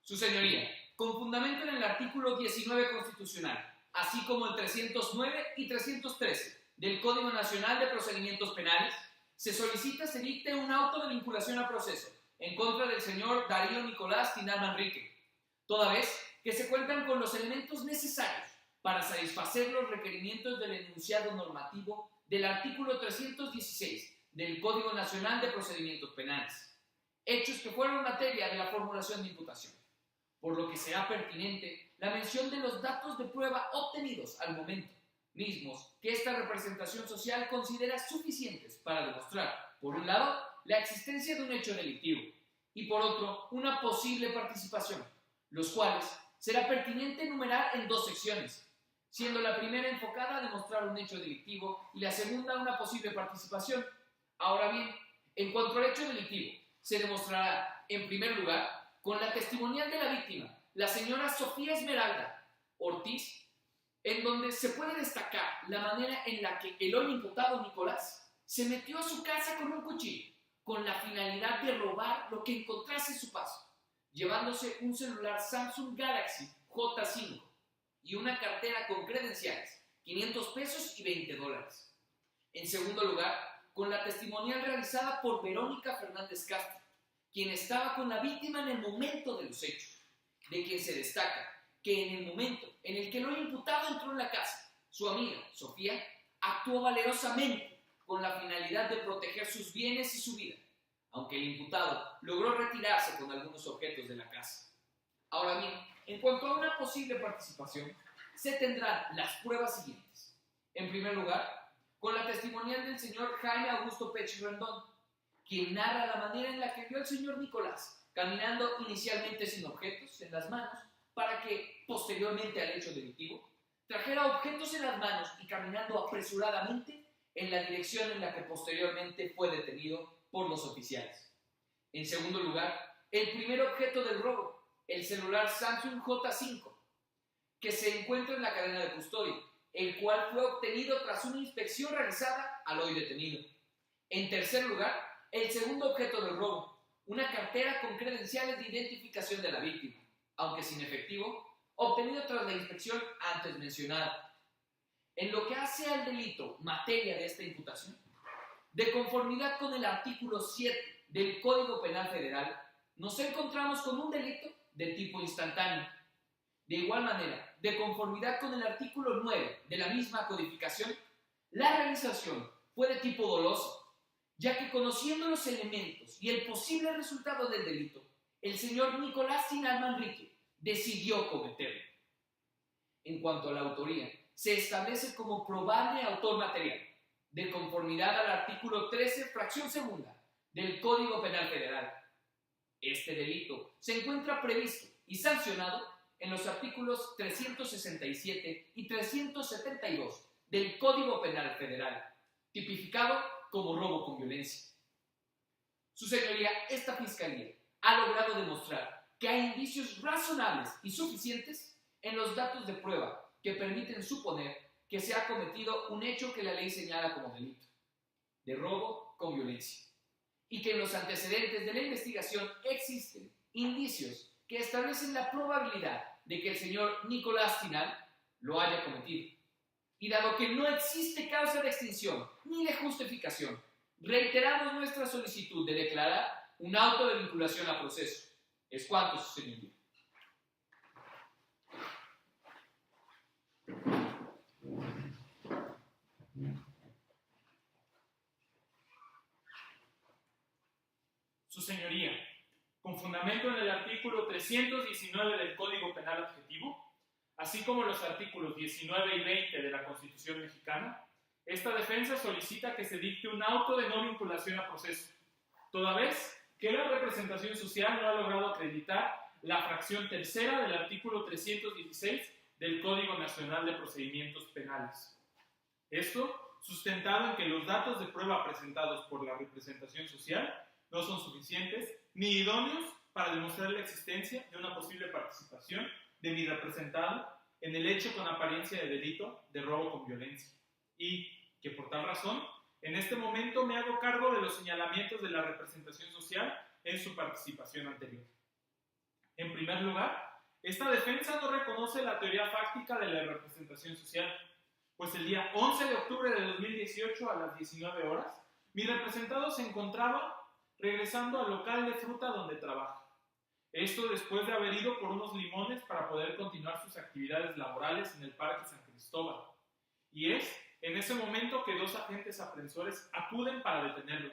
Su señoría, con fundamento en el artículo 19 constitucional, así como el 309 y 313 del Código Nacional de Procedimientos Penales, se solicita se dicte un auto de vinculación a proceso en contra del señor Darío Nicolás Tinal Manrique, toda vez que se cuentan con los elementos necesarios para satisfacer los requerimientos del enunciado normativo del artículo 316 del Código Nacional de Procedimientos Penales, hechos que fueron materia de la formulación de imputación, por lo que será pertinente la mención de los datos de prueba obtenidos al momento, mismos que esta representación social considera suficientes para demostrar, por un lado, la existencia de un hecho delictivo y por otro, una posible participación, los cuales será pertinente enumerar en dos secciones, siendo la primera enfocada a demostrar un hecho delictivo y la segunda una posible participación. Ahora bien, en cuanto al hecho delictivo, se demostrará, en primer lugar, con la testimonial de la víctima, la señora Sofía Esmeralda Ortiz, en donde se puede destacar la manera en la que el hoy imputado Nicolás se metió a su casa con un cuchillo, con la finalidad de robar lo que encontrase en su paso, llevándose un celular Samsung Galaxy J5 y una cartera con credenciales, 500 pesos y $20. En segundo lugar, con la testimonial realizada por Verónica Fernández Castro, quien estaba con la víctima en el momento de los hechos, de quien se destaca que en el momento en el que el hoy imputado entró en la casa, su amiga, Sofía, actuó valerosamente con la finalidad de proteger sus bienes y su vida, aunque el imputado logró retirarse con algunos objetos de la casa. Ahora bien, en cuanto a una posible participación, se tendrán las pruebas siguientes. En primer lugar, con la testimonial del señor Jaime Augusto Pech Rendón, quien narra la manera en la que vio al señor Nicolás caminando inicialmente sin objetos en las manos, para que, posteriormente al hecho delictivo, trajera objetos en las manos y caminando apresuradamente en la dirección en la que posteriormente fue detenido por los oficiales. En segundo lugar, el primer objeto del robo, el celular Samsung J5, que se encuentra en la cadena de custodia, el cual fue obtenido tras una inspección realizada al hoy detenido. En tercer lugar, el segundo objeto del robo, una cartera con credenciales de identificación de la víctima, aunque sin efectivo, obtenido tras la inspección antes mencionada. En lo que hace al delito materia de esta imputación, de conformidad con el artículo 7 del Código Penal Federal, nos encontramos con un delito de tipo instantáneo. De igual manera, de conformidad con el artículo 9 de la misma codificación, la realización fue de tipo doloso, ya que conociendo los elementos y el posible resultado del delito, el señor Nicolás Tinal Manrique decidió cometerlo. En cuanto a la autoría, se establece como probable autor material, de conformidad al artículo 13, fracción segunda, del Código Penal Federal. Este delito se encuentra previsto y sancionado en los artículos 367 y 372 del Código Penal Federal, tipificado como robo con violencia. Su señoría, esta fiscalía ha logrado demostrar que hay indicios razonables y suficientes en los datos de prueba que permiten suponer que se ha cometido un hecho que la ley señala como delito, de robo con violencia, y que en los antecedentes de la investigación existen indicios que establecen la probabilidad de que el señor Nicolás Tinal lo haya cometido. Y dado que no existe causa de extinción ni de justificación, reiteramos nuestra solicitud de declarar un auto de vinculación a proceso. Es cuanto, su señoría. Su señoría, con fundamento en el artículo 319 del Código Penal Objetivo, así como los artículos 19 y 20 de la Constitución mexicana, esta defensa solicita que se dicte un auto de no vinculación a proceso, toda vez que la representación social no ha logrado acreditar la fracción tercera del artículo 316 del Código Nacional de Procedimientos Penales. Esto sustentado en que los datos de prueba presentados por la representación social no son suficientes ni idóneos para demostrar la existencia de una posible participación de mi representado en el hecho con apariencia de delito de robo con violencia, y que por tal razón, en este momento me hago cargo de los señalamientos de la representación social en su participación anterior. En primer lugar, esta defensa no reconoce la teoría fáctica de la representación social, pues el día 11 de octubre de 2018 a las 19 horas, mi representado se encontraba regresando al local de fruta donde trabaja. Esto después de haber ido por unos limones para poder continuar sus actividades laborales en el Parque San Cristóbal. Y es en ese momento que dos agentes aprensores acuden para detenerlo,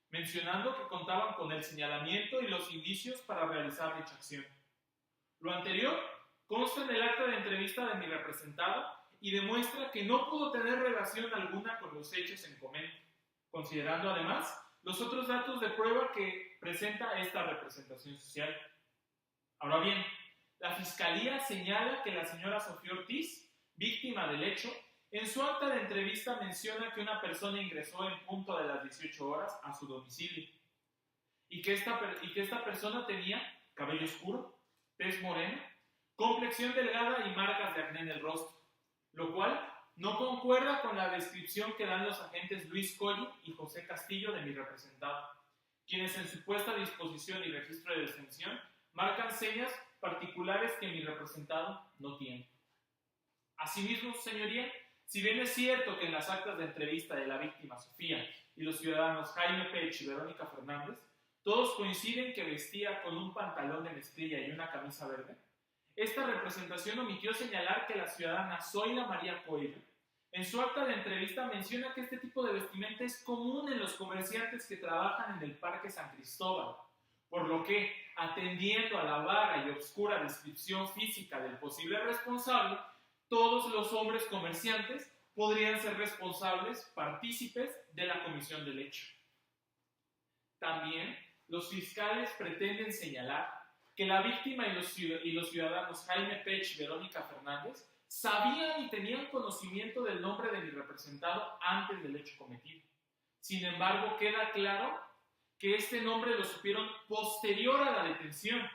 mencionando que contaban con el señalamiento y los indicios para realizar dicha acción. Lo anterior consta en el acta de entrevista de mi representado y demuestra que no pudo tener relación alguna con los hechos en comento, considerando además los otros datos de prueba que presenta esta representación social. Ahora bien, la Fiscalía señala que la señora Sofía Ortiz, víctima del hecho, en su acta de entrevista menciona que una persona ingresó en punto de las 18 horas a su domicilio y que esta persona tenía cabello oscuro, tez morena, complexión delgada y marcas de acné en el rostro, lo cual no concuerda con la descripción que dan los agentes Luis Colli y José Castillo de mi representado, quienes en su puesta a disposición y registro de detención marcan señas particulares que mi representado no tiene. Asimismo, señoría, si bien es cierto que en las actas de entrevista de la víctima Sofía y los ciudadanos Jaime Pech y Verónica Fernández, todos coinciden que vestía con un pantalón de mezclilla y una camisa verde, esta representación omitió señalar que la ciudadana Zoila María Coelho, en su acta de entrevista menciona que este tipo de vestimenta es común en los comerciantes que trabajan en el Parque San Cristóbal, por lo que, atendiendo a la vaga y obscura descripción física del posible responsable, todos los hombres comerciantes podrían ser responsables, partícipes de la comisión del hecho. También, los fiscales pretenden señalar que la víctima y los ciudadanos Jaime Pech y Verónica Fernández sabían y tenían conocimiento del nombre de mi representado antes del hecho cometido. Sin embargo, queda claro que este nombre lo supieron posterior a la detención,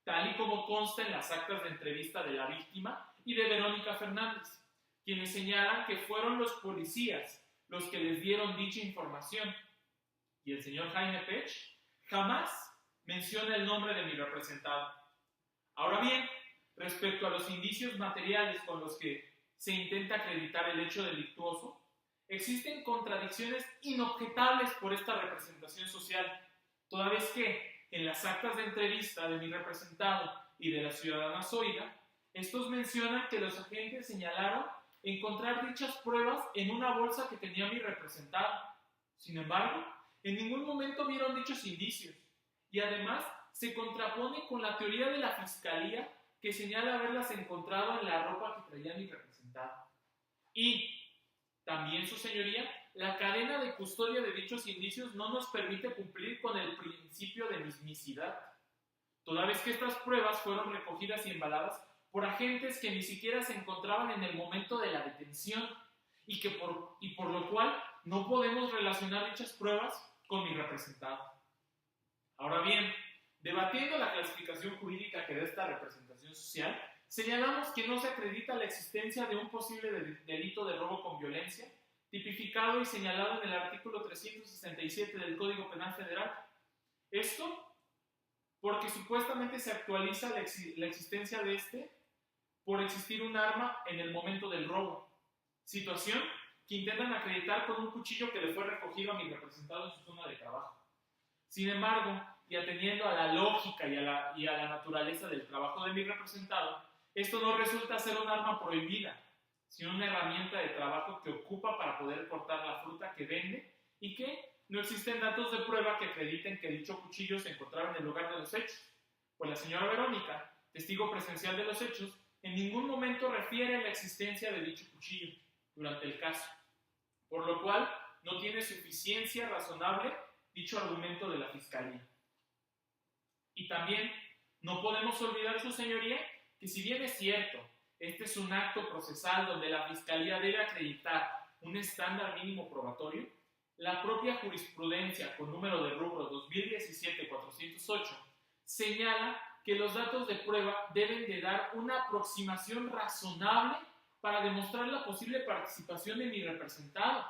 tal y como consta en las actas de entrevista de la víctima y de Verónica Fernández, quienes señalan que fueron los policías los que les dieron dicha información. Y el señor Jaime Pech jamás menciona el nombre de mi representado. Ahora bien, respecto a los indicios materiales con los que se intenta acreditar el hecho delictuoso, existen contradicciones inobjetables por esta representación social, toda vez que en las actas de entrevista de mi representado y de la ciudadana Zoila, estos mencionan que los agentes señalaron encontrar dichas pruebas en una bolsa que tenía mi representado. Sin embargo, en ningún momento vieron dichos indicios y además se contrapone con la teoría de la Fiscalía que señala haberlas encontrado en la ropa que traía mi representado. Y también, su señoría, la cadena de custodia de dichos indicios no nos permite cumplir con el principio de mismicidad, toda vez que estas pruebas fueron recogidas y embaladas por agentes que ni siquiera se encontraban en el momento de la detención y por lo cual no podemos relacionar dichas pruebas con mi representado. Ahora bien, debatiendo la clasificación jurídica que da esta representación social, señalamos que no se acredita la existencia de un posible delito de robo con violencia, tipificado y señalado en el artículo 367 del Código Penal Federal. Esto porque supuestamente se actualiza la existencia de este por existir un arma en el momento del robo, situación que intentan acreditar con un cuchillo que le fue recogido a mi representado en su zona de trabajo. Sin embargo, y atendiendo a la lógica y a la naturaleza del trabajo de mi representado, esto no resulta ser un arma prohibida, sino una herramienta de trabajo que ocupa para poder cortar la fruta que vende y que no existen datos de prueba que acrediten que dicho cuchillo se encontraba en el lugar de los hechos, pues la señora Verónica, testigo presencial de los hechos, en ningún momento refiere la existencia de dicho cuchillo durante el caso, por lo cual no tiene suficiencia razonable dicho argumento de la Fiscalía. Y también no podemos olvidar, su señoría, que si bien es cierto, este es un acto procesal donde la Fiscalía debe acreditar un estándar mínimo probatorio, la propia jurisprudencia con número de rubro 2017-408 señala que los datos de prueba deben de dar una aproximación razonable para demostrar la posible participación de mi representado,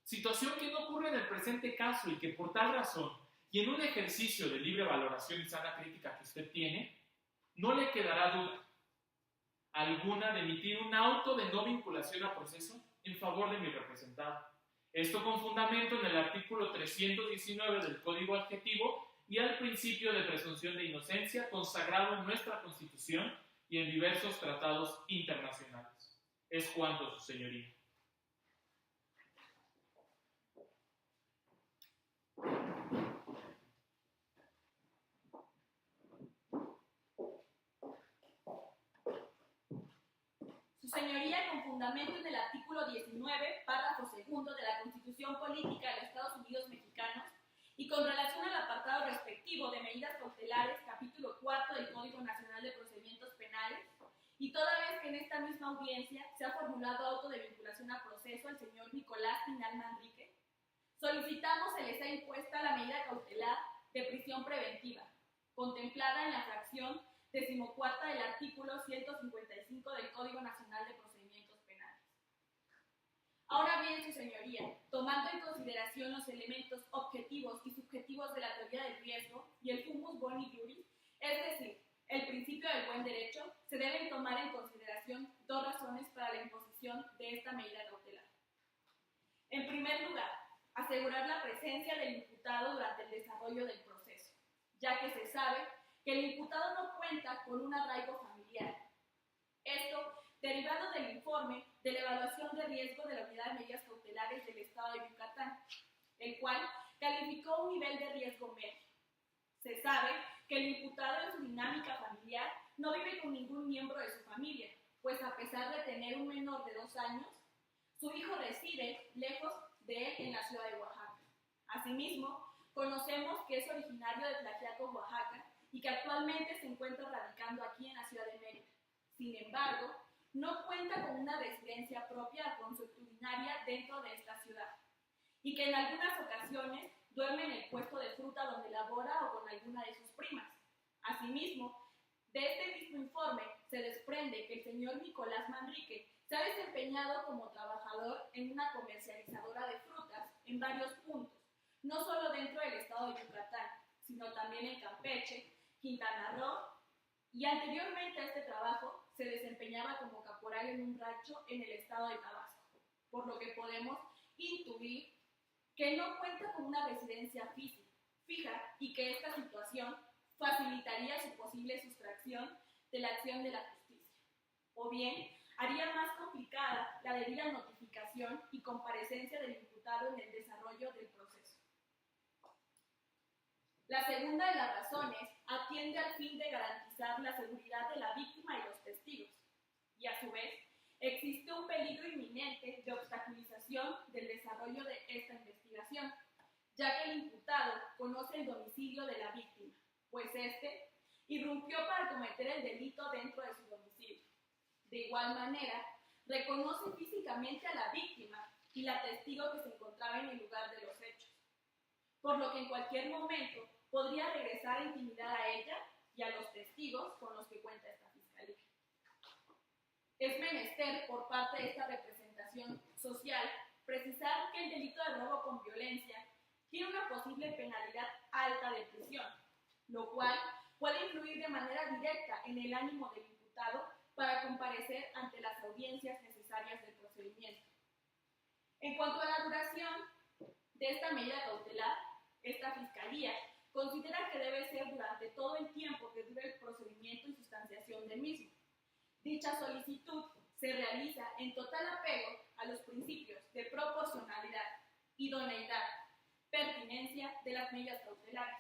situación que no ocurre en el presente caso y que por tal razón, y en un ejercicio de libre valoración y sana crítica que usted tiene, no le quedará duda alguna de emitir un auto de no vinculación a proceso en favor de mi representado. Esto con fundamento en el artículo 319 del Código Adjetivo y al principio de presunción de inocencia consagrado en nuestra Constitución y en diversos tratados internacionales. Es cuanto, su señoría. Su señoría, con fundamento en el artículo 19, párrafo segundo de la Constitución Política de los Estados Unidos Mexicanos y con relación al apartado respectivo de medidas cautelares, capítulo 4 del Código Nacional de Procedimientos Penales, y toda vez que en esta misma audiencia se ha formulado auto de vinculación a proceso al señor Nicolás Pinal Manrique, solicitamos se le sea impuesta la medida cautelar de prisión preventiva, contemplada en la fracción 14ª del artículo 155 del Código Nacional de Procedimientos Penales. Ahora bien, su señoría, tomando en consideración los elementos objetivos y subjetivos de la teoría del riesgo y el fumus boni iuris, es decir, el principio del buen derecho, se deben tomar en consideración dos razones para la imposición de esta medida cautelar. En primer lugar, asegurar la presencia del imputado durante el desarrollo del proceso, ya que se sabe que el imputado no cuenta con un arraigo familiar. Esto derivado del informe de la evaluación de riesgo de la Unidad de Medidas Cautelares del Estado de Yucatán, el cual calificó un nivel de riesgo medio. Se sabe que el imputado en su dinámica familiar no vive con ningún miembro de su familia, pues a pesar de tener un menor de 2 años, su hijo reside lejos de él en la ciudad de Oaxaca. Asimismo, conocemos que es originario de Tlaxiaco, Oaxaca, y que actualmente se encuentra radicando aquí en la ciudad de Mérida. Sin embargo, no cuenta con una residencia propia consuetudinaria dentro de esta ciudad, y que en algunas ocasiones duerme en el puesto de fruta donde labora o con alguna de sus primas. Asimismo, de este mismo informe se desprende que el señor Nicolás Manrique se ha desempeñado como trabajador en una comercializadora de frutas en varios puntos, no solo dentro del estado de Yucatán, sino también en Campeche, Quintana Roo, y anteriormente a este trabajo se desempeñaba como caporal en un rancho en el estado de Tabasco, por lo que podemos intuir que no cuenta con una residencia fija y que esta situación facilitaría su posible sustracción de la acción de la justicia, o bien haría más complicada la debida notificación y comparecencia del imputado en el desarrollo del proceso. La segunda de las razones atiende al fin de garantizar la seguridad de la víctima y los testigos, y a su vez existe un peligro inminente de obstaculización del desarrollo de esta investigación, ya que el imputado conoce el domicilio de la víctima, pues éste irrumpió para cometer el delito dentro de su domicilio. De igual manera, reconoce físicamente a la víctima y la testigo que se encontraba en el lugar de los hechos, por lo que en cualquier momento podría regresar a intimidar a ella y a los testigos con los que cuenta esta fiscalía. Es menester, por parte de esta representación social, precisar que el delito de robo con violencia tiene una posible penalidad alta de prisión, lo cual puede influir de manera directa en el ánimo del imputado para comparecer ante las audiencias necesarias del procedimiento. En cuanto a la duración de esta medida cautelar, esta fiscalía considera que debe ser durante todo el tiempo que dure el procedimiento y sustanciación del mismo. Dicha solicitud se realiza en total apego a los principios de proporcionalidad, idoneidad, pertinencia de las medidas cautelares,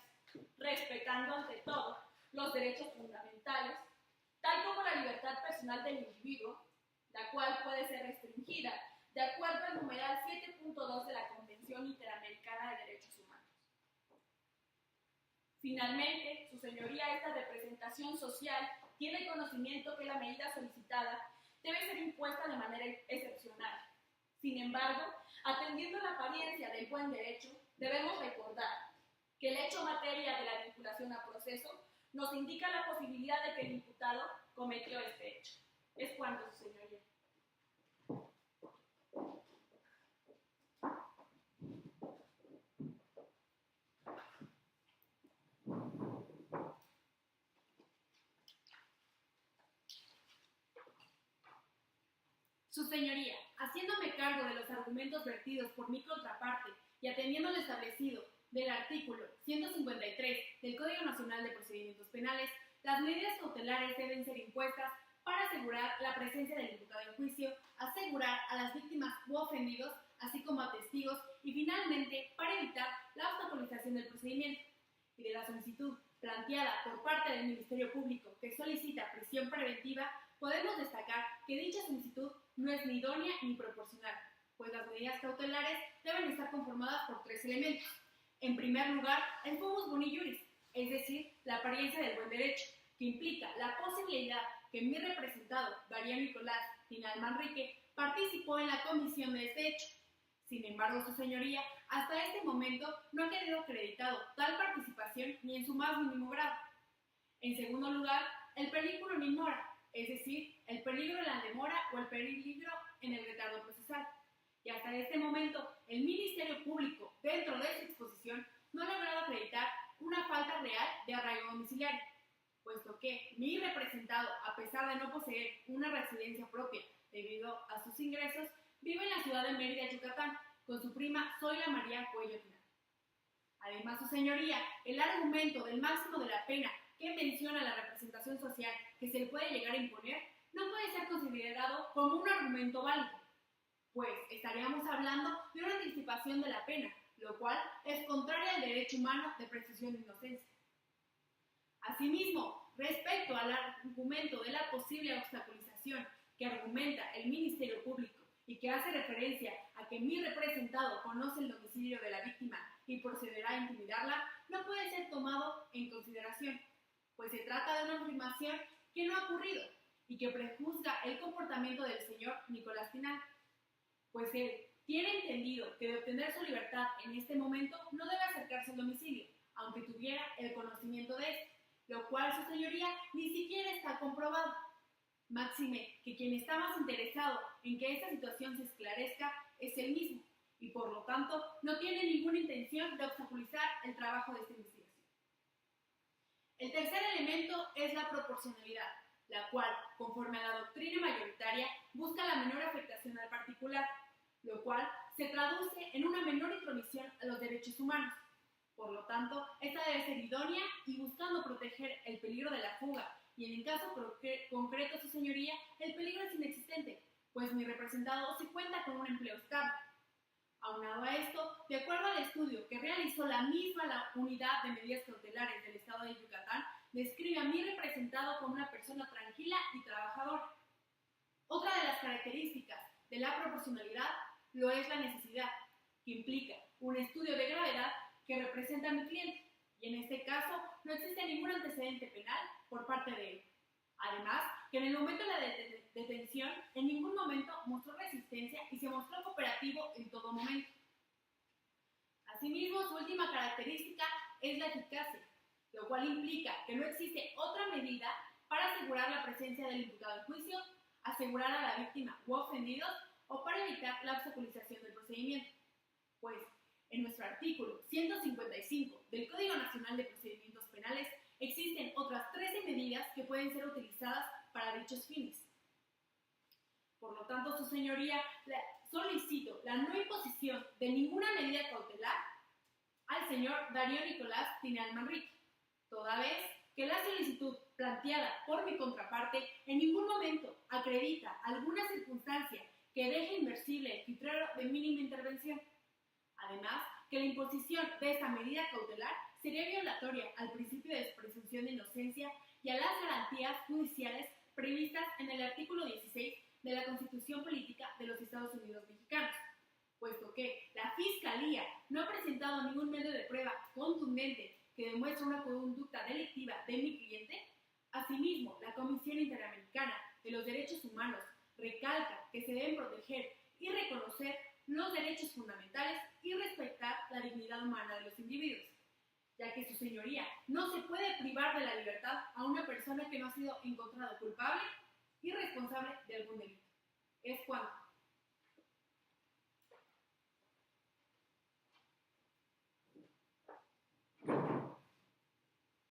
respetando ante todo los derechos fundamentales, tal como la libertad personal del individuo, la cual puede ser restringida de acuerdo al numeral 7.2 de la Convención Interamericana de Derechos Humanos. Finalmente, su señoría, esta representación social tiene conocimiento que la medida solicitada debe ser impuesta de manera excepcional. Sin embargo, atendiendo a la apariencia del buen derecho, debemos recordar que el hecho materia de la vinculación a proceso nos indica la posibilidad de que el imputado cometió este hecho. Es cuanto, su señoría. Su señoría, haciéndome cargo de los argumentos vertidos por mi contraparte y atendiendo lo establecido del artículo 153 del Código Nacional de Procedimientos Penales, las medidas cautelares deben ser impuestas para asegurar la presencia del imputado en juicio, asegurar a las víctimas u ofendidos, así como a testigos, y finalmente para evitar la obstaculización del procedimiento. Y de la solicitud planteada por parte del Ministerio Público que solicita prisión preventiva, podemos destacar que dicha solicitud no es ni idónea ni proporcional, pues las medidas cautelares deben estar conformadas por tres elementos. En primer lugar, el fumus boni juris, es decir, la apariencia del buen derecho, que implica la posibilidad que mi representado, Darío Nicolás Tinal Manrique, participó en la comisión de este hecho. Sin embargo, su señoría, hasta este momento no ha quedado acreditado tal participación ni en su más mínimo grado. En segundo lugar, el peligro in mora, es decir, el peligro en la demora o el peligro en el retardo procesal. Y hasta este momento, el Ministerio Público, dentro de su exposición, no ha logrado acreditar una falta real de arraigo domiciliario, puesto que mi representado, a pesar de no poseer una residencia propia debido a sus ingresos, vive en la ciudad de Mérida, Yucatán, con su prima Zoila María Cuello Tinal. Además, su señoría, el argumento del máximo de la pena que menciona la representación social que se le puede llegar a imponer, no puede ser considerado como un argumento válido, pues estaríamos hablando de una anticipación de la pena, lo cual es contrario al derecho humano de presunción de inocencia. Asimismo, respecto al argumento de la posible obstaculización que argumenta el Ministerio Público y que hace referencia a que mi representado conoce el domicilio de la víctima y procederá a intimidarla, no puede ser tomado en consideración, pues se trata de una afirmación que no ha ocurrido y que prejuzga el comportamiento del señor Nicolás Tinal, pues él tiene entendido que de obtener su libertad en este momento no debe acercarse al domicilio, aunque tuviera el conocimiento de este, lo cual su señoría ni siquiera está comprobado. Máxime que quien está más interesado en que esta situación se esclarezca es él mismo, y por lo tanto no tiene ninguna intención de obstaculizar el trabajo de esta investigación. El tercer elemento es la proporcionalidad, la cual, conforme a la doctrina mayoritaria, busca la menor afectación al particular, lo cual se traduce en una menor intromisión a los derechos humanos. Por lo tanto, esta debe ser idónea y buscando proteger el peligro de la fuga, y en el caso concreto, su señoría, el peligro es inexistente, pues mi representado sí cuenta con un empleo estable. Aunado a esto, de acuerdo al estudio que realizó la Unidad de Medidas Cautelares del Estado de Yucatán, describe a mi representado como una persona tranquila y trabajadora. Otra de las características de la proporcionalidad lo es la necesidad, que implica un estudio de gravedad que representa a mi cliente, y en este caso no existe ningún antecedente penal por parte de él. Además, que en el momento de la detención en ningún momento mostró resistencia y se mostró cooperativo en todo momento. Asimismo, su última característica es la eficacia, lo cual implica que no existe otra medida para asegurar la presencia del imputado en juicio, asegurar a la víctima u ofendidos o para evitar la obstaculización del procedimiento. Pues, en nuestro artículo 155 del Código Nacional de Procedimientos Penales existen otras 13 medidas que pueden ser utilizadas para dichos fines. Por lo tanto, su señoría, solicito la no imposición de ninguna medida cautelar al señor Darío Nicolás Tinal Manrique, toda vez que la solicitud planteada por mi contraparte en ningún momento acredita alguna circunstancia que deje inversible el criterio de mínima intervención. Además, que la imposición de esta medida cautelar sería violatoria al principio de presunción de inocencia y a las garantías judiciales previstas en el artículo 16 de la Constitución Política de los Estados Unidos Mexicanos, puesto que la Fiscalía no ha presentado ningún medio de prueba contundente que demuestre una conducta delictiva de mi cliente. Asimismo, la Comisión Interamericana de los Derechos Humanos recalca que se deben proteger y reconocer los derechos fundamentales y respetar la dignidad humana de los individuos, ya que su señoría no se puede privar de la libertad a una persona que no ha sido encontrada culpable y responsable de algún delito. Es cuanto.